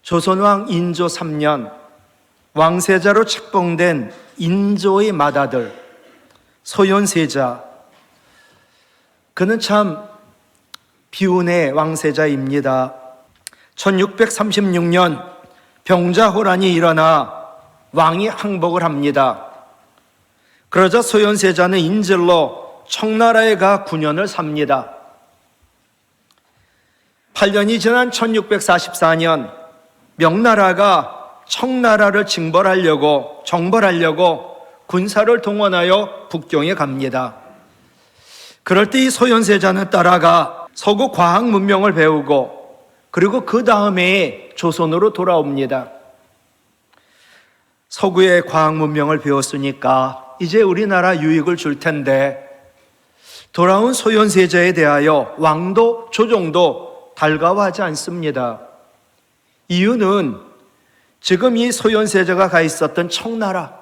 조선왕 인조 3년 왕세자로 책봉된 인조의 맏아들 소현세자, 그는 참 비운의 왕세자입니다. 1636년 병자호란이 일어나 왕이 항복을 합니다. 그러자 소현세자는 인질로 청나라에 가 9년을 삽니다. 8년이 지난 1644년 명나라가 청나라를 정벌하려고 군사를 동원하여 북경에 갑니다. 그럴 때 이 소현세자는 따라가 서구 과학 문명을 배우고 그리고 그 다음에 조선으로 돌아옵니다. 서구의 과학 문명을 배웠으니까 이제 우리나라 유익을 줄 텐데, 돌아온 소현세자에 대하여 왕도 조정도 달가워하지 않습니다. 이유는 지금 이 소현세자가 가 있었던 청나라,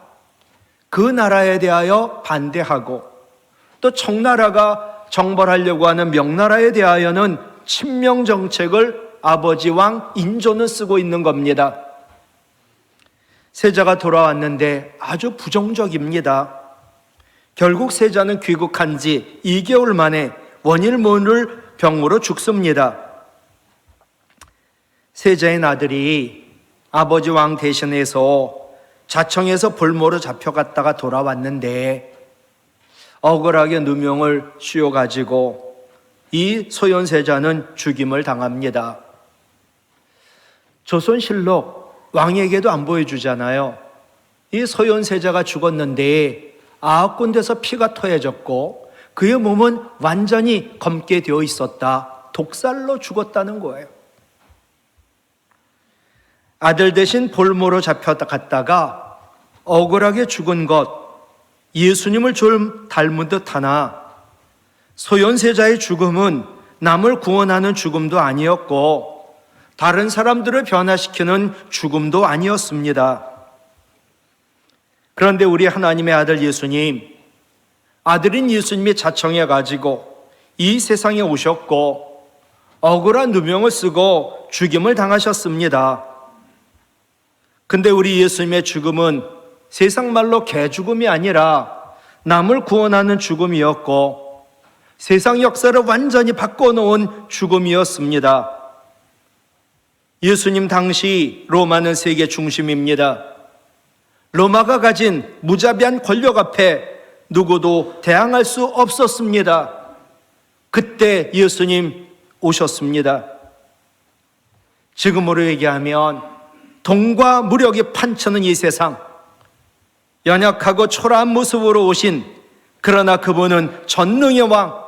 그 나라에 대하여 반대하고, 또 청나라가 정벌하려고 하는 명나라에 대하여는 친명 정책을 아버지 왕 인조는 쓰고 있는 겁니다. 세자가 돌아왔는데 아주 부정적입니다. 결국 세자는 귀국한 지 2개월 만에 원일 모를 병으로 죽습니다. 세자의 아들이 아버지 왕 대신해서 자청에서 볼모로 잡혀갔다가 돌아왔는데 억울하게 누명을 씌워가지고 이 소현세자는 죽임을 당합니다. 조선실록 왕에게도 안 보여주잖아요. 이 소현세자가 죽었는데 9군데서 피가 토해졌고 그의 몸은 완전히 검게 되어 있었다. 독살로 죽었다는 거예요. 아들 대신 볼모로 잡혀갔다가 억울하게 죽은 것, 예수님을 좀 닮은 듯 하나 소현세자의 죽음은 남을 구원하는 죽음도 아니었고 다른 사람들을 변화시키는 죽음도 아니었습니다. 그런데 우리 하나님의 아들 예수님, 아들인 예수님이 자청해 가지고 이 세상에 오셨고 억울한 누명을 쓰고 죽임을 당하셨습니다. 근데 우리 예수님의 죽음은 세상 말로 개죽음이 아니라 남을 구원하는 죽음이었고 세상 역사를 완전히 바꿔놓은 죽음이었습니다. 예수님 당시 로마는 세계 중심입니다. 로마가 가진 무자비한 권력 앞에 누구도 대항할 수 없었습니다. 그때 예수님 오셨습니다. 지금으로 얘기하면 돈과 무력이 판치는 이 세상, 연약하고 초라한 모습으로 오신, 그러나 그분은 전능의 왕,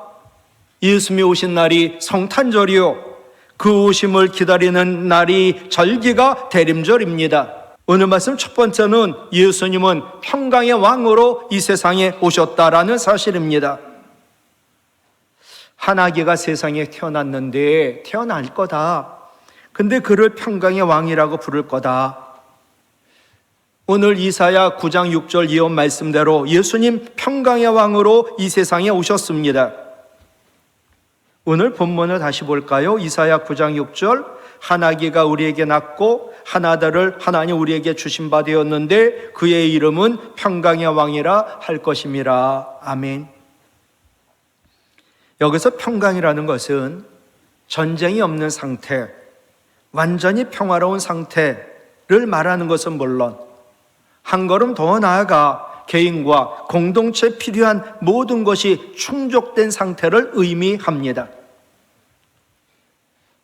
예수님이 오신 날이 성탄절이요, 그 오심을 기다리는 날이 절기가 대림절입니다. 오늘 말씀 첫 번째는 예수님은 평강의 왕으로 이 세상에 오셨다라는 사실입니다. 한 아기가 세상에 태어났는데 태어날 거다. 근데 그를 평강의 왕이라고 부를 거다. 오늘 이사야 9장 6절 예언 말씀대로 예수님 평강의 왕으로 이 세상에 오셨습니다. 오늘 본문을 다시 볼까요? 이사야 9장 6절, 한 아기가 우리에게 낳고 한 아들을 하나님 우리에게 주신 바 되었는데 그의 이름은 평강의 왕이라 할 것임이라. 아멘. 여기서 평강이라는 것은 전쟁이 없는 상태, 완전히 평화로운 상태를 말하는 것은 물론 한 걸음 더 나아가 개인과 공동체에 필요한 모든 것이 충족된 상태를 의미합니다.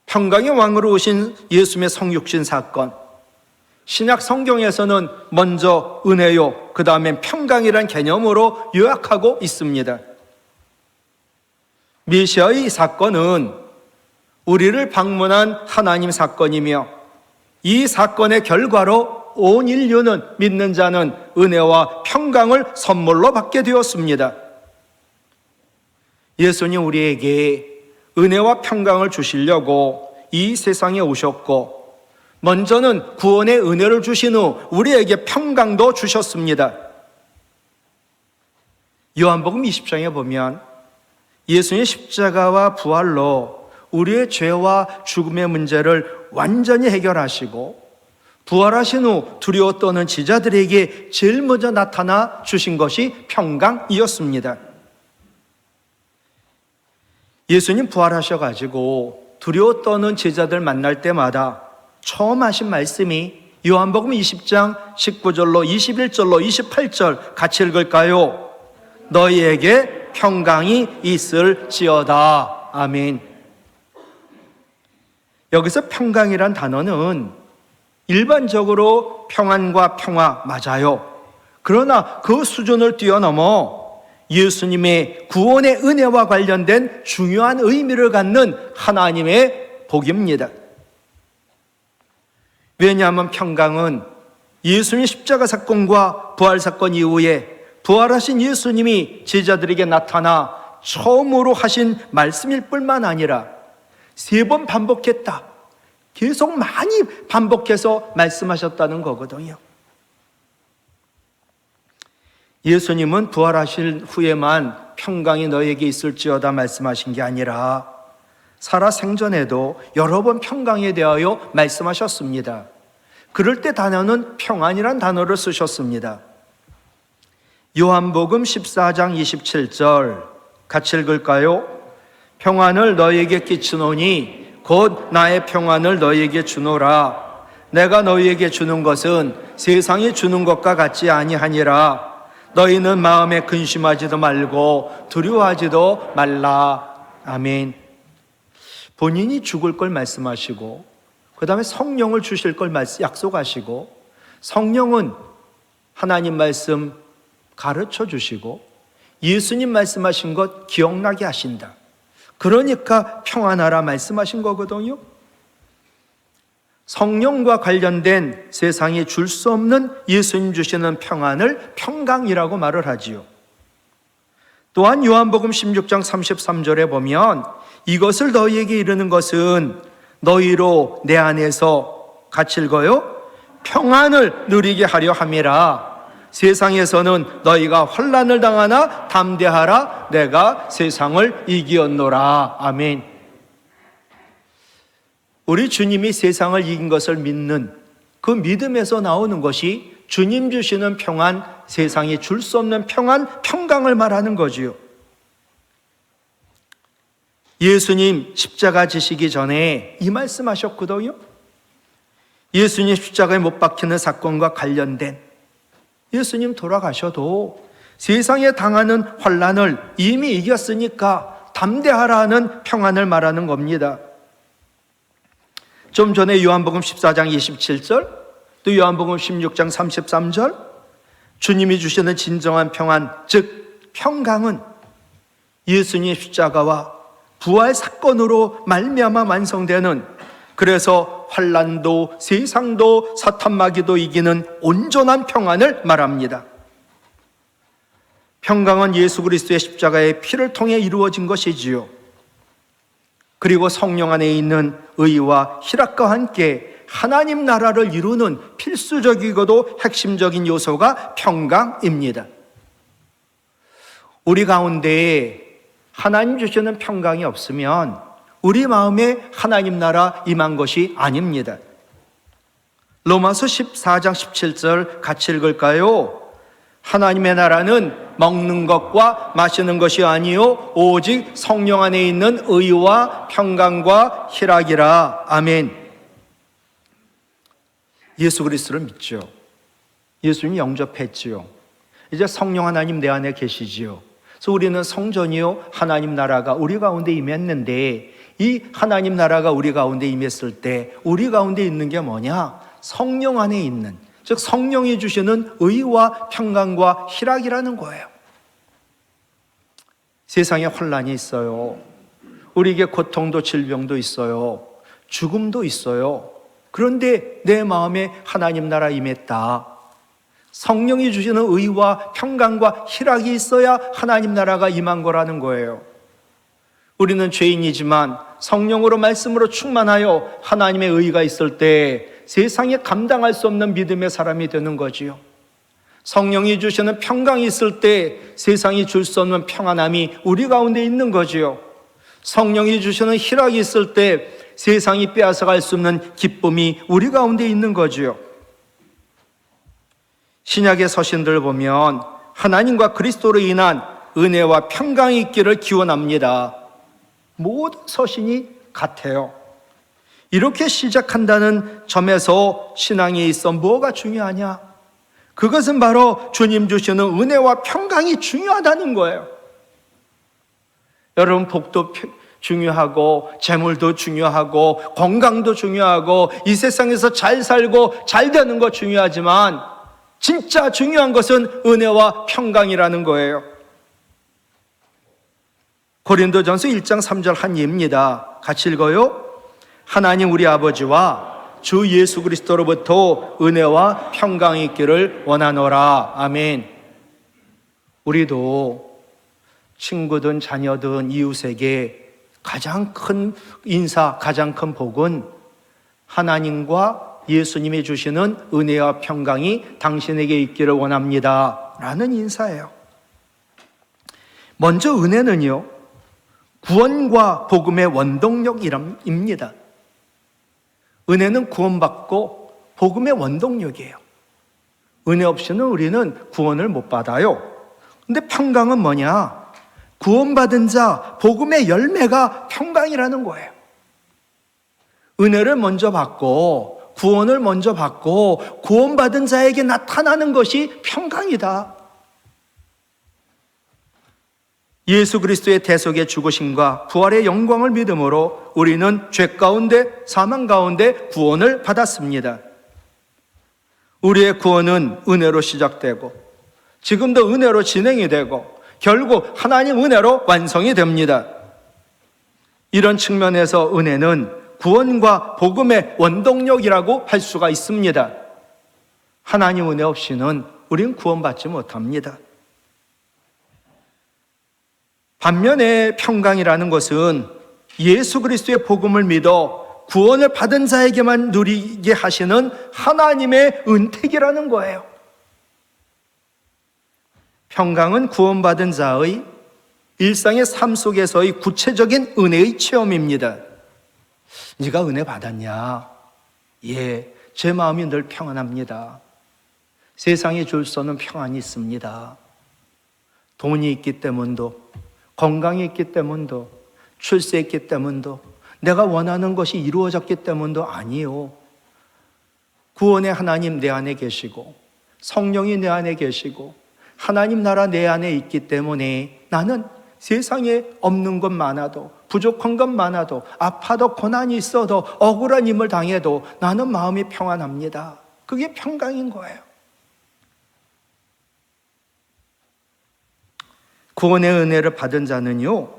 평강의 왕으로 오신 예수님의 성육신 사건, 신약 성경에서는 먼저 은혜요, 그 다음엔 평강이란 개념으로 요약하고 있습니다. 메시아의 사건은 우리를 방문한 하나님 사건이며 이 사건의 결과로 온 인류는, 믿는 자는 은혜와 평강을 선물로 받게 되었습니다. 예수님 우리에게 은혜와 평강을 주시려고 이 세상에 오셨고 먼저는 구원의 은혜를 주신 후 우리에게 평강도 주셨습니다. 요한복음 20장에 보면 예수님의 십자가와 부활로 우리의 죄와 죽음의 문제를 완전히 해결하시고 부활하신 후 두려워 떠는 제자들에게 제일 먼저 나타나 주신 것이 평강이었습니다. 예수님 부활하셔가지고 두려워 떠는 제자들 만날 때마다 처음 하신 말씀이 요한복음 20장 19절로 21절로 28절 같이 읽을까요? 너희에게 평강이 있을지어다. 아멘. 여기서 평강이란 단어는 일반적으로 평안과 평화 맞아요. 그러나 그 수준을 뛰어넘어 예수님의 구원의 은혜와 관련된 중요한 의미를 갖는 하나님의 복입니다. 왜냐하면 평강은 예수님 십자가 사건과 부활 사건 이후에 부활하신 예수님이 제자들에게 나타나 처음으로 하신 말씀일 뿐만 아니라 3번 반복했다. 계속 많이 반복해서 말씀하셨다는 거거든요. 예수님은 부활하실 후에만 평강이 너에게 있을지어다 말씀하신 게 아니라 살아 생전에도 여러 번 평강에 대하여 말씀하셨습니다. 그럴 때 단어는 평안이란 단어를 쓰셨습니다. 요한복음 14장 27절 같이 읽을까요? 평안을 너희에게 끼치노니 곧 나의 평안을 너희에게 주노라. 내가 너희에게 주는 것은 세상이 주는 것과 같지 아니하니라. 너희는 마음에 근심하지도 말고 두려워하지도 말라. 아멘. 본인이 죽을 걸 말씀하시고 그 다음에 성령을 주실 걸 약속하시고 성령은 하나님 말씀 가르쳐 주시고 예수님 말씀하신 것 기억나게 하신다. 그러니까 평안하라 말씀하신 거거든요. 성령과 관련된 세상에 줄 수 없는 예수님 주시는 평안을 평강이라고 말을 하지요. 또한 요한복음 16장 33절에 보면 이것을 너희에게 이르는 것은 너희로 내 안에서 같이 읽어요. 평안을 누리게 하려 함이라. 세상에서는 너희가 환난을 당하나 담대하라. 내가 세상을 이기었노라. 아멘. 우리 주님이 세상을 이긴 것을 믿는 그 믿음에서 나오는 것이 주님 주시는 평안, 세상이 줄 수 없는 평안, 평강을 말하는 거지요. 예수님 십자가 지시기 전에 이 말씀하셨거든요. 예수님 십자가에 못 박히는 사건과 관련된 예수님 돌아가셔도 세상에 당하는 환난을 이미 이겼으니까 담대하라는 평안을 말하는 겁니다. 좀 전에 요한복음 14장 27절 또 요한복음 16장 33절 주님이 주시는 진정한 평안, 즉 평강은 예수님의 십자가와 부활 사건으로 말미암아 완성되는, 그래서 환난도 세상도 사탄마귀도 이기는 온전한 평안을 말합니다. 평강은 예수 그리스도의 십자가의 피를 통해 이루어진 것이지요. 그리고 성령 안에 있는 의와 희락과 함께 하나님 나라를 이루는 필수적이고도 핵심적인 요소가 평강입니다. 우리 가운데에 하나님 주시는 평강이 없으면 우리 마음에 하나님 나라 임한 것이 아닙니다. 로마서 14장 17절 같이 읽을까요? 하나님의 나라는 먹는 것과 마시는 것이 아니요 오직 성령 안에 있는 의와 평강과 희락이라. 아멘. 예수 그리스도를 믿죠. 예수님이 영접했지요. 이제 성령 하나님 내 안에 계시지요. 그래서 우리는 성전이요 하나님 나라가 우리 가운데 임했는데, 이 하나님 나라가 우리 가운데 임했을 때 우리 가운데 있는 게 뭐냐? 성령 안에 있는, 즉 성령이 주시는 의와 평강과 희락이라는 거예요. 세상에 환난이 있어요. 우리에게 고통도 질병도 있어요. 죽음도 있어요. 그런데 내 마음에 하나님 나라 임했다. 성령이 주시는 의와 평강과 희락이 있어야 하나님 나라가 임한 거라는 거예요. 우리는 죄인이지만 성령으로 말씀으로 충만하여 하나님의 의가 있을 때 세상에 감당할 수 없는 믿음의 사람이 되는 거지요. 성령이 주시는 평강이 있을 때 세상이 줄 수 없는 평안함이 우리 가운데 있는 거지요. 성령이 주시는 희락이 있을 때 세상이 빼앗아갈 수 없는 기쁨이 우리 가운데 있는 거지요. 신약의 서신들을 보면 하나님과 그리스도로 인한 은혜와 평강이 있기를 기원합니다. 모든 서신이 같아요. 이렇게 시작한다는 점에서 신앙에 있어 뭐가 중요하냐? 그것은 바로 주님 주시는 은혜와 평강이 중요하다는 거예요. 여러분, 복도 중요하고 재물도 중요하고 건강도 중요하고 이 세상에서 잘 살고 잘 되는 거 중요하지만 진짜 중요한 것은 은혜와 평강이라는 거예요. 고린도전서 1장 3절 한 예입니다. 같이 읽어요. 하나님 우리 아버지와 주 예수 그리스도로부터 은혜와 평강이 있기를 원하노라. 아멘. 우리도 친구든 자녀든 이웃에게 가장 큰 인사, 가장 큰 복은 하나님과 예수님이 주시는 은혜와 평강이 당신에게 있기를 원합니다 라는 인사예요. 먼저 은혜는요, 구원과 복음의 원동력입니다. 은혜는 구원받고 복음의 원동력이에요. 은혜 없이는 우리는 구원을 못 받아요. 근데 평강은 뭐냐? 구원받은 자, 복음의 열매가 평강이라는 거예요. 은혜를 먼저 받고 구원을 먼저 받고 구원받은 자에게 나타나는 것이 평강이다. 예수 그리스도의 대속의 죽으심과 부활의 영광을 믿음으로 우리는 죄 가운데, 사망 가운데 구원을 받았습니다. 우리의 구원은 은혜로 시작되고 지금도 은혜로 진행이 되고 결국 하나님 은혜로 완성이 됩니다. 이런 측면에서 은혜는 구원과 복음의 원동력이라고 할 수가 있습니다. 하나님 은혜 없이는 우린 구원받지 못합니다. 반면에 평강이라는 것은 예수 그리스도의 복음을 믿어 구원을 받은 자에게만 누리게 하시는 하나님의 은택이라는 거예요. 평강은 구원받은 자의 일상의 삶 속에서의 구체적인 은혜의 체험입니다. 네가 은혜 받았냐? 예, 제 마음이 늘 평안합니다. 세상에 줄 수 없는 평안이 있습니다. 돈이 있기 때문도, 건강이 있기 때문도, 출세했기 때문도, 내가 원하는 것이 이루어졌기 때문도 아니요. 구원의 하나님 내 안에 계시고 성령이 내 안에 계시고 하나님 나라 내 안에 있기 때문에 나는 세상에 없는 것 많아도, 부족한 것 많아도, 아파도, 고난이 있어도, 억울한 힘을 당해도 나는 마음이 평안합니다. 그게 평강인 거예요. 구원의 은혜를 받은 자는요,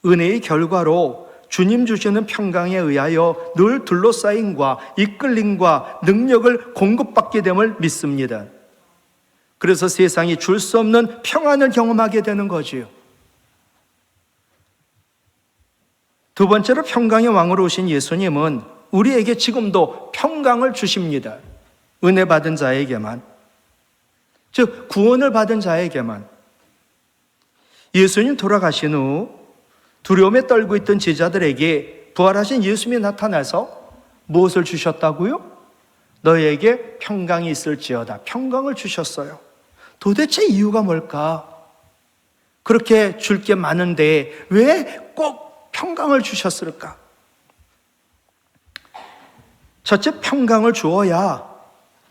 은혜의 결과로 주님 주시는 평강에 의하여 늘 둘러싸임과 이끌림과 능력을 공급받게 됨을 믿습니다. 그래서 세상이 줄 수 없는 평안을 경험하게 되는 거지요. 두 번째로 평강의 왕으로 오신 예수님은 우리에게 지금도 평강을 주십니다. 은혜 받은 자에게만, 즉 구원을 받은 자에게만. 예수님 돌아가신 후 두려움에 떨고 있던 제자들에게 부활하신 예수님이 나타나서 무엇을 주셨다고요? 너희에게 평강이 있을지어다. 평강을 주셨어요. 도대체 이유가 뭘까? 그렇게 줄 게 많은데 왜 꼭 평강을 주셨을까? 첫째, 평강을 주어야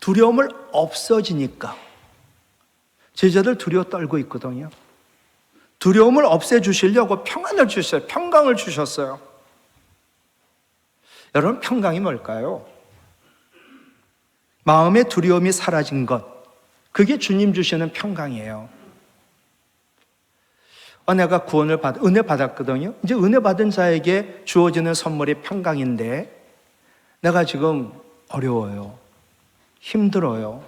두려움을 없어지니까. 제자들 두려워 떨고 있거든요. 두려움을 없애주시려고 평안을 주셨어요. 평강을 주셨어요. 여러분, 평강이 뭘까요? 마음의 두려움이 사라진 것, 그게 주님 주시는 평강이에요. 내가 은혜 받았거든요. 이제 은혜 받은 자에게 주어지는 선물이 평강인데, 내가 지금 어려워요. 힘들어요.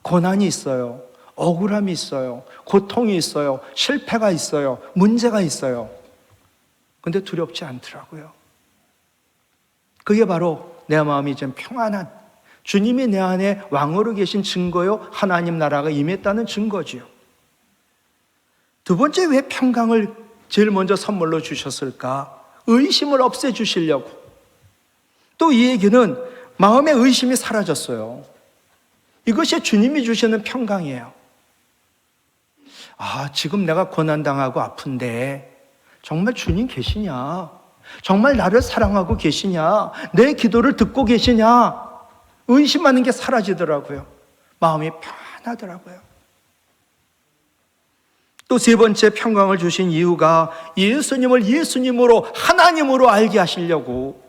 고난이 있어요. 억울함이 있어요. 고통이 있어요. 실패가 있어요. 문제가 있어요. 근데 두렵지 않더라고요. 그게 바로 내 마음이 좀 평안한, 주님이 내 안에 왕으로 계신 증거요, 하나님 나라가 임했다는 증거지요. 두 번째, 왜 평강을 제일 먼저 선물로 주셨을까? 의심을 없애주시려고. 또 이 얘기는 마음의 의심이 사라졌어요. 이것이 주님이 주시는 평강이에요. 아, 지금 내가 고난당하고 아픈데 정말 주님 계시냐? 정말 나를 사랑하고 계시냐? 내 기도를 듣고 계시냐? 의심하는 게 사라지더라고요. 마음이 편하더라고요. 또 세 번째 평강을 주신 이유가 예수님을 예수님으로, 하나님으로 알게 하시려고.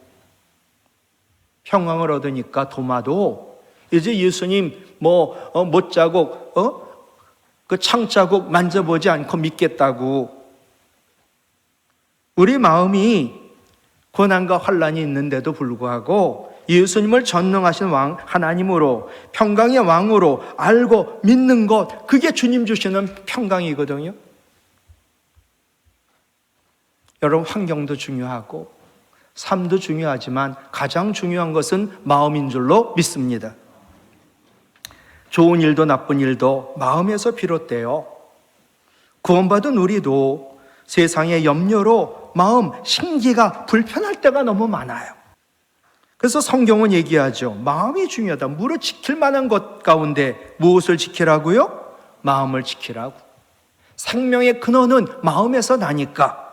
평강을 얻으니까 도마도 이제 예수님 못자국 그 창자국 만져보지 않고 믿겠다고. 우리 마음이 고난과 환난이 있는데도 불구하고 예수님을 전능하신 왕 하나님으로, 평강의 왕으로 알고 믿는 것, 그게 주님 주시는 평강이거든요. 여러분, 환경도 중요하고 삶도 중요하지만 가장 중요한 것은 마음인 줄로 믿습니다. 좋은 일도 나쁜 일도 마음에서 비롯돼요. 구원받은 우리도 세상의 염려로 마음, 심기가 불편할 때가 너무 많아요. 그래서 성경은 얘기하죠. 마음이 중요하다. 무릇 지킬 만한 것 가운데 무엇을 지키라고요? 마음을 지키라고. 생명의 근원은 마음에서 나니까.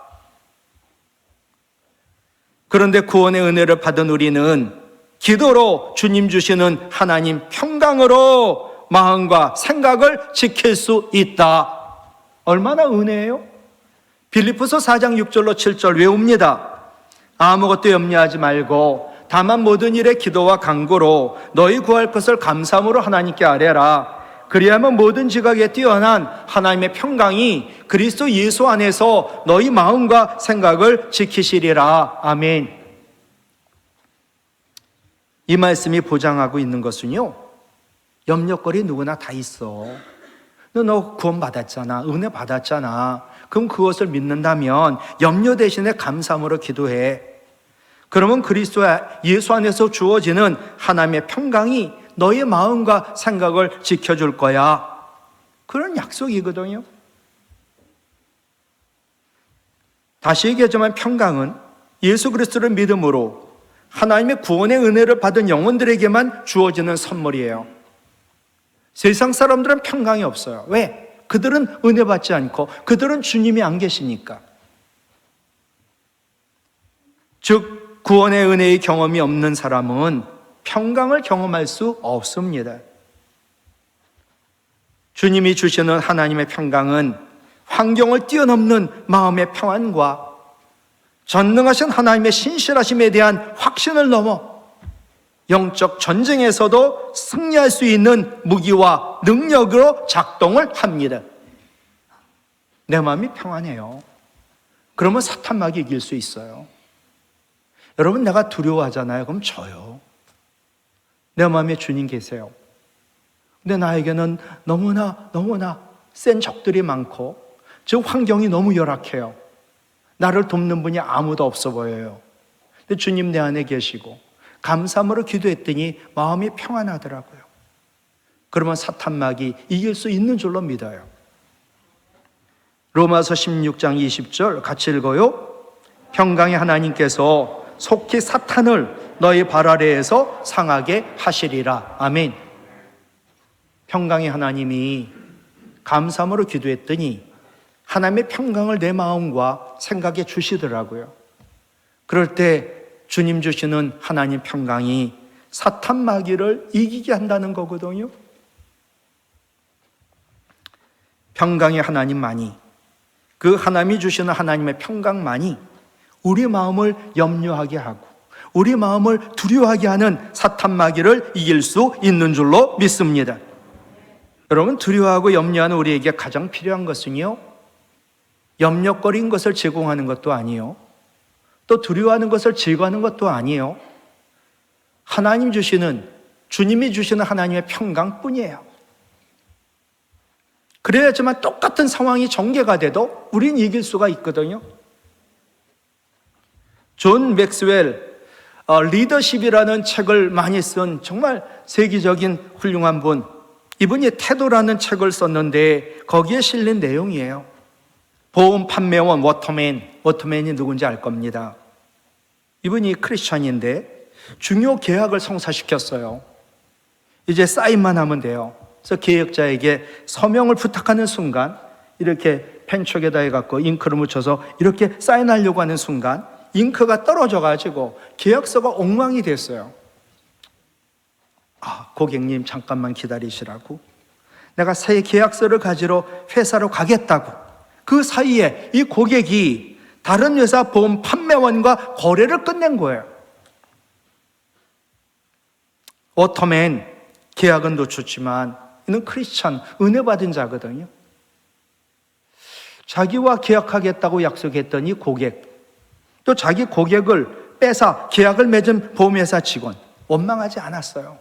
그런데 구원의 은혜를 받은 우리는 기도로 주님 주시는 하나님 평강으로 마음과 생각을 지킬 수 있다. 얼마나 은혜예요? 빌립보서 4장 6절로 7절 외웁니다. 아무것도 염려하지 말고 다만 모든 일에 기도와 간구로 너희 구할 것을 감사함으로 하나님께 아뢰라. 그리하면 모든 지각에 뛰어난 하나님의 평강이 그리스도 예수 안에서 너희 마음과 생각을 지키시리라. 아멘. 이 말씀이 보장하고 있는 것은요, 염려거리 누구나 다 있어. 너 구원 받았잖아, 은혜 받았잖아. 그럼 그것을 믿는다면 염려 대신에 감사함으로 기도해. 그러면 그리스도 예수 안에서 주어지는 하나님의 평강이 너의 마음과 생각을 지켜줄 거야. 그런 약속이거든요. 다시 얘기하자면 평강은 예수 그리스도를 믿음으로 하나님의 구원의 은혜를 받은 영혼들에게만 주어지는 선물이에요. 세상 사람들은 평강이 없어요. 왜? 그들은 은혜 받지 않고 그들은 주님이 안 계시니까. 즉 구원의 은혜의 경험이 없는 사람은 평강을 경험할 수 없습니다. 주님이 주시는 하나님의 평강은 환경을 뛰어넘는 마음의 평안과 전능하신 하나님의 신실하심에 대한 확신을 넘어 영적 전쟁에서도 승리할 수 있는 무기와 능력으로 작동을 합니다. 내 마음이 평안해요. 그러면 사탄마귀 이길 수 있어요. 여러분, 내가 두려워하잖아요. 그럼 져요. 내 마음에 주님 계세요. 근데 나에게는 너무나 센 적들이 많고 즉 환경이 너무 열악해요. 나를 돕는 분이 아무도 없어 보여요. 근데 주님 내 안에 계시고 감사함으로 기도했더니 마음이 평안하더라고요. 그러면 사탄마귀 이길 수 있는 줄로 믿어요. 로마서 16장 20절 같이 읽어요. 평강의 하나님께서 속히 사탄을 너희 발 아래에서 상하게 하시리라. 아멘. 평강의 하나님이 감사함으로 기도했더니 하나님의 평강을 내 마음과 생각에 주시더라고요. 그럴 때 주님 주시는 하나님 평강이 사탄 마귀를 이기게 한다는 거거든요. 평강의 하나님만이, 그 하나님이 주시는 하나님의 평강만이 우리 마음을 염려하게 하고 우리 마음을 두려워하게 하는 사탄 마귀를 이길 수 있는 줄로 믿습니다. 여러분, 두려워하고 염려하는 우리에게 가장 필요한 것은요, 염려거리인 것을 제공하는 것도 아니에요. 또 두려워하는 것을 제거하는 것도 아니에요. 하나님 주시는, 주님이 주시는 하나님의 평강뿐이에요. 그래야지만 똑같은 상황이 전개가 돼도 우린 이길 수가 있거든요. 존 맥스웰 리더십이라는 책을 많이 쓴 정말 세계적인 훌륭한 분, 이분이 태도라는 책을 썼는데 거기에 실린 내용이에요. 보험 판매원 워터맨이 누군지 알 겁니다. 이분이 크리스찬인데 중요 계약을 성사시켰어요. 이제 사인만 하면 돼요. 그래서 계약자에게 서명을 부탁하는 순간 이렇게 펜촉에다 해갖고 잉크를 묻혀서 이렇게 사인하려고 하는 순간 잉크가 떨어져가지고 계약서가 엉망이 됐어요. 고객님 잠깐만 기다리시라고. 내가 새 계약서를 가지러 회사로 가겠다고. 그 사이에 이 고객이 다른 회사 보험 판매원과 거래를 끝낸 거예요. 워터맨 계약은 놓쳤지만 이는 크리스찬 은혜 받은 자거든요. 자기와 계약하겠다고 약속했던 이 고객, 또 자기 고객을 뺏어 계약을 맺은 보험회사 직원, 원망하지 않았어요.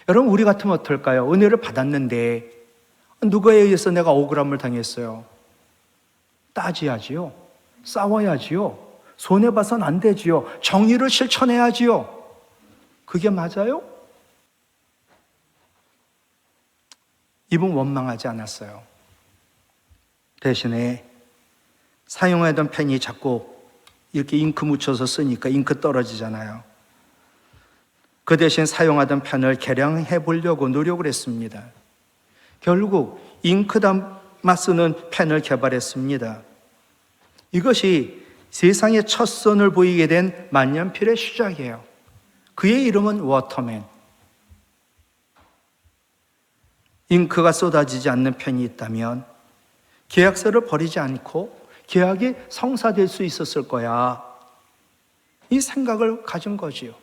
여러분, 우리 같으면 어떨까요? 은혜를 받았는데 누구에 의해서 내가 억울함을 당했어요? 따져야지요. 싸워야지요. 손해봐선 안 되지요. 정의를 실천해야지요. 그게 맞아요? 이분 원망하지 않았어요. 대신에 사용하던 펜이 자꾸 이렇게 잉크 묻혀서 쓰니까 잉크 떨어지잖아요. 그 대신 사용하던 펜을 개량해 보려고 노력을 했습니다. 결국 잉크 담아 쓰는 펜을 개발했습니다. 이것이 세상의 첫 선을 보이게 된 만년필의 시작이에요. 그의 이름은 워터맨. 잉크가 쏟아지지 않는 펜이 있다면 계약서를 버리지 않고 계약이 성사될 수 있었을 거야. 이 생각을 가진 거지요.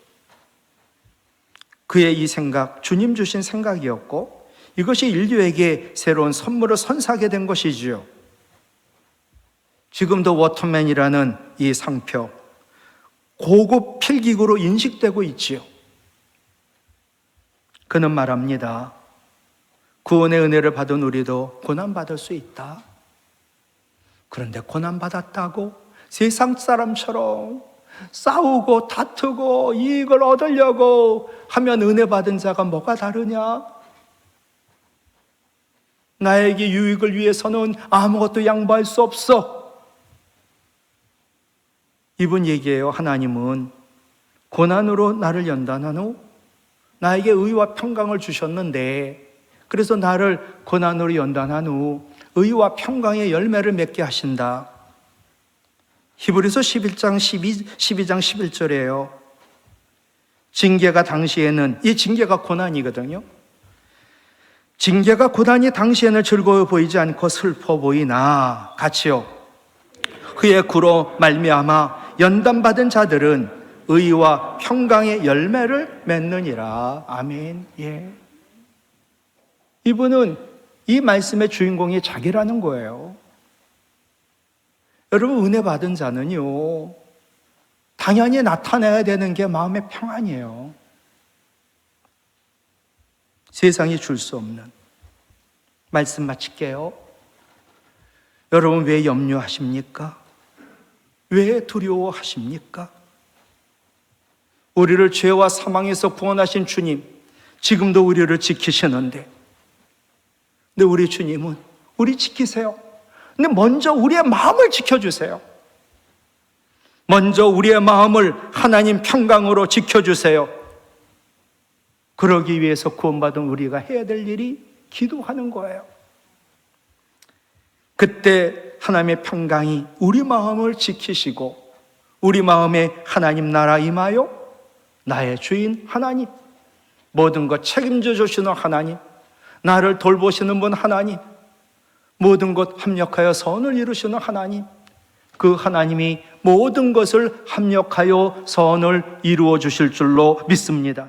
그의 이 생각, 주님 주신 생각이었고 이것이 인류에게 새로운 선물을 선사하게 된 것이지요. 지금도 워터맨이라는 이 상표, 고급 필기구로 인식되고 있지요. 그는 말합니다. 구원의 은혜를 받은 우리도 고난받을 수 있다. 그런데 고난받았다고 세상 사람처럼 싸우고 다투고 이익을 얻으려고 하면 은혜 받은 자가 뭐가 다르냐? 나에게 유익을 위해서는 아무것도 양보할 수 없어. 이분 얘기예요. 하나님은 고난으로 나를 연단한 후 나에게 의와 평강을 주셨는데, 그래서 나를 고난으로 연단한 후 의와 평강의 열매를 맺게 하신다. 히브리서 11장 12장 11절이에요. 징계가 당시에는, 이 징계가 고난이거든요. 징계가 고난이 당시에는 즐거워 보이지 않고 슬퍼 보이나 같이요. 그의 구로 말미암아 연단받은 자들은 의와 평강의 열매를 맺느니라. 아멘. 예. 이분은 이 말씀의 주인공이 자기라는 거예요. 여러분, 은혜 받은 자는요, 당연히 나타내야 되는 게 마음의 평안이에요. 세상이 줄 수 없는. 말씀 마칠게요. 여러분, 왜 염려하십니까? 왜 두려워하십니까? 우리를 죄와 사망에서 구원하신 주님, 지금도 우리를 지키시는데, 근데 우리 주님은 우리 지키세요. 근데 먼저 우리의 마음을 지켜주세요. 먼저 우리의 마음을 하나님 평강으로 지켜주세요. 그러기 위해서 구원받은 우리가 해야 될 일이 기도하는 거예요. 그때 하나님의 평강이 우리 마음을 지키시고 우리 마음에 하나님 나라 임하여 나의 주인 하나님, 모든 것 책임져 주시는 하나님, 나를 돌보시는 분 하나님, 모든 것 합력하여 선을 이루시는 하나님, 그 하나님이 모든 것을 합력하여 선을 이루어 주실 줄로 믿습니다.